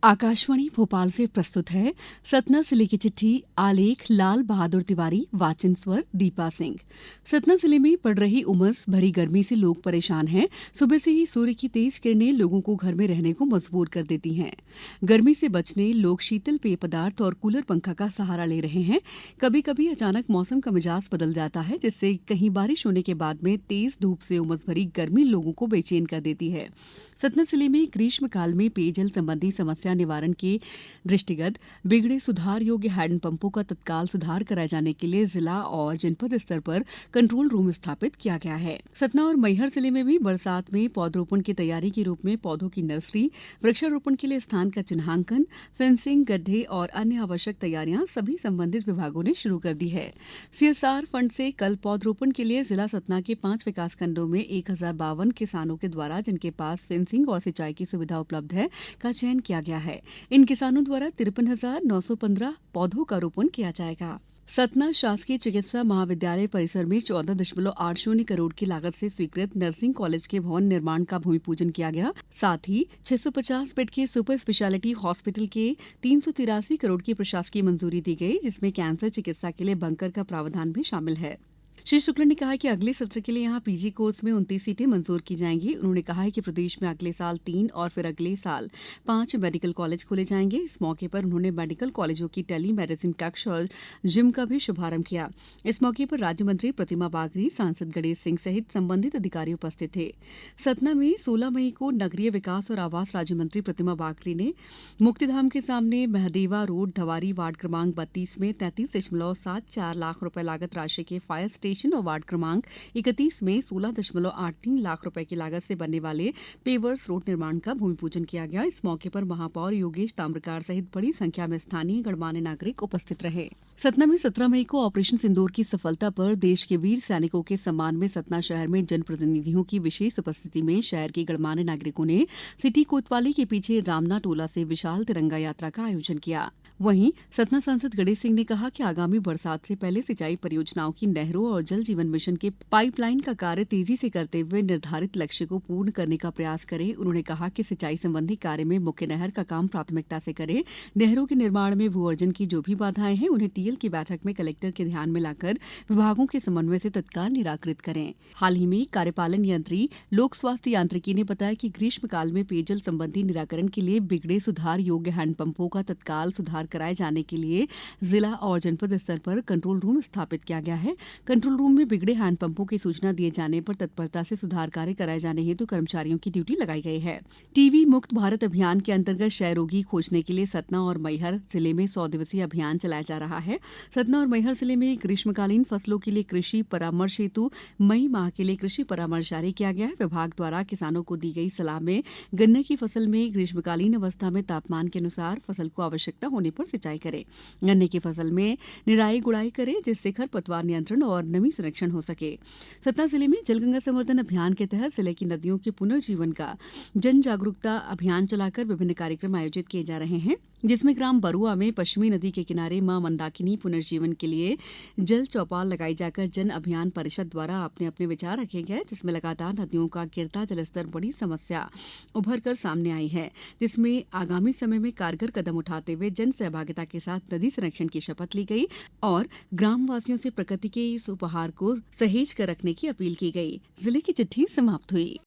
आकाशवाणी भोपाल से प्रस्तुत है सतना जिले की चिट्ठी। आलेख लाल बहादुर तिवारी, वाचन स्वर दीपा सिंह। सतना जिले में पड़ रही उमस भरी गर्मी से लोग परेशान हैं। सुबह से ही सूर्य की तेज किरणें लोगों को घर में रहने को मजबूर कर देती हैं। गर्मी से बचने लोग शीतल पेय पदार्थ और कूलर पंखा का सहारा ले रहे हैं। कभी कभी अचानक मौसम का मिजाज बदल जाता है, जिससे कहीं बारिश होने के बाद में तेज धूप से उमस भरी गर्मी लोगों को बेचैन कर देती है। सतना जिले में ग्रीष्मकाल में पेयजल संबंधी समस्या निवारण के दृष्टिगत बिगड़े सुधार योग्य हैंडपंपों का तत्काल सुधार कराए जाने के लिए जिला और जनपद स्तर पर कंट्रोल रूम स्थापित किया गया है। सतना और मैहर जिले में भी बरसात में पौधरोपण की तैयारी के रूप में पौधों की नर्सरी, वृक्षारोपण के लिए स्थान का चिन्हांकन, फेंसिंग, गड्ढे और अन्य आवश्यक तैयारियां सभी संबंधित विभागों ने शुरू कर दी है। सीएसआर फंड से कल पौधरोपण के लिए जिला सतना के 5 विकासखंडों में 1052 किसानों के द्वारा, जिनके पास फेंसिंग और सिंचाई की सुविधा उपलब्ध है, का चयन किया गया है। इन किसानों द्वारा 53,915 पौधों का रोपण किया जाएगा। सतना शासकीय चिकित्सा महाविद्यालय परिसर में 14.80 करोड़ की लागत से स्वीकृत नर्सिंग कॉलेज के भवन निर्माण का भूमि पूजन किया गया। साथ ही 650 बेड के सुपर स्पेशलिटी हॉस्पिटल के 383 करोड़ की प्रशासकीय मंजूरी दी गई, जिसमें कैंसर चिकित्सा के लिए बंकर का प्रावधान भी शामिल है। श्री शुक्ल ने कहा कि अगले सत्र के लिए यहां पीजी कोर्स में 29 सीटें मंजूर की जाएंगी। उन्होंने कहा है कि प्रदेश में अगले साल 3 और फिर अगले साल 5 मेडिकल कॉलेज खोले जाएंगे। इस मौके पर उन्होंने मेडिकल कॉलेजों की टेली मेडिसिन कक्ष और जिम का भी शुभारंभ किया। इस मौके पर राज्य मंत्री प्रतिमा बागरी, सांसद गणेश सिंह सहित संबंधित अधिकारी उपस्थित थे। सतना में 16 मई को नगरीय विकास और आवास राज्य मंत्री प्रतिमा बागरी ने मुक्तिधाम के सामने महदेवा रोड, धवारी वार्ड क्रमांक 32 में 33.74 लाख रुपए लागत राशि के फायर स्टेशन और वार्ड क्रमांक 31 में 16.83 लाख रुपए की लागत से बनने वाले पेवर्स रोड निर्माण का भूमि पूजन किया गया। इस मौके पर महापौर योगेश ताम्रकार सहित बड़ी संख्या में स्थानीय गणमान्य नागरिक उपस्थित रहे। सतना में 17 मई को ऑपरेशन सिंदूर की सफलता पर देश के वीर सैनिकों के सम्मान में सतना शहर में जनप्रतिनिधियों की विशेष उपस्थिति में शहर के गणमान्य नागरिकों ने सिटी कोतवाली के पीछे रामना टोला से विशाल तिरंगा यात्रा का आयोजन किया। वहीं सतना सांसद गणेश सिंह ने कहा कि आगामी बरसात से पहले सिंचाई परियोजनाओं की नहरों और जल जीवन मिशन के पाइपलाइन का कार्य तेजी से करते हुए निर्धारित लक्ष्य को पूर्ण करने का प्रयास करें। उन्होंने कहा कि सिंचाई संबंधी कार्य में मुख्य नहर का काम प्राथमिकता से करें। नहरों के निर्माण में भू अर्जन की जो भी बाधाएं हैं, उन्हें टीएल की बैठक में कलेक्टर के ध्यान में लाकर विभागों के समन्वय से तत्काल निराकृत करें। हाल ही में कार्यपालन यंत्री लोक स्वास्थ्य यांत्रिकी ने बताया कि ग्रीष्मकाल में पेयजल संबंधी निराकरण के लिए बिगड़े सुधार योग्य हैंडपंपों का तत्काल सुधार कराए जाने के लिए जिला और जनपद स्तर पर कंट्रोल रूम स्थापित किया गया है। कंट्रोल रूम में बिगड़े हैंडपंपों की सूचना दिए जाने पर तत्परता से सुधार कार्य कराए जाने हेतु कर्मचारियों की ड्यूटी लगाई गई है। टीबी मुक्त भारत अभियान के अंतर्गत क्षय रोगी खोजने के लिए सतना और मैहर जिले में 100 दिवसीय अभियान चलाया जा रहा है। सतना और मैहर जिले में ग्रीष्मकालीन फसलों के लिए कृषि परामर्श हेतु मई माह के लिए कृषि परामर्श जारी किया गया है। विभाग द्वारा किसानों को दी गई सलाह में गन्ने की फसल में ग्रीष्मकालीन अवस्था में तापमान के अनुसार फसल को आवश्यकता होने पर सिंचाई करें। गन्ने की फसल में निराई गुड़ाई करें, जिससे खरपतवार नियंत्रण और नमी संरक्षण हो सके। सतना जिले में जलगंगा संवर्धन अभियान के तहत जिले की नदियों के पुनर्जीवन का जन जागरूकता अभियान चलाकर विभिन्न कार्यक्रम आयोजित किए जा रहे हैं, जिसमें ग्राम बरुआ में पश्चिमी नदी के किनारे मां मंदाकिनी पुनर्जीवन के लिए जल चौपाल लगाई जाकर जन अभियान परिषद द्वारा अपने अपने विचार रखे गए, जिसमें लगातार नदियों का गिरता जलस्तर बड़ी समस्या उभर कर सामने आई है, जिसमें आगामी समय में कारगर कदम उठाते हुए जन सहभागिता के साथ नदी संरक्षण की शपथ ली गई और ग्रामवासियों से प्रकृति के इस उपहार को सहेज कर रखने की अपील की गई। जिले की चिट्ठी समाप्त हुई।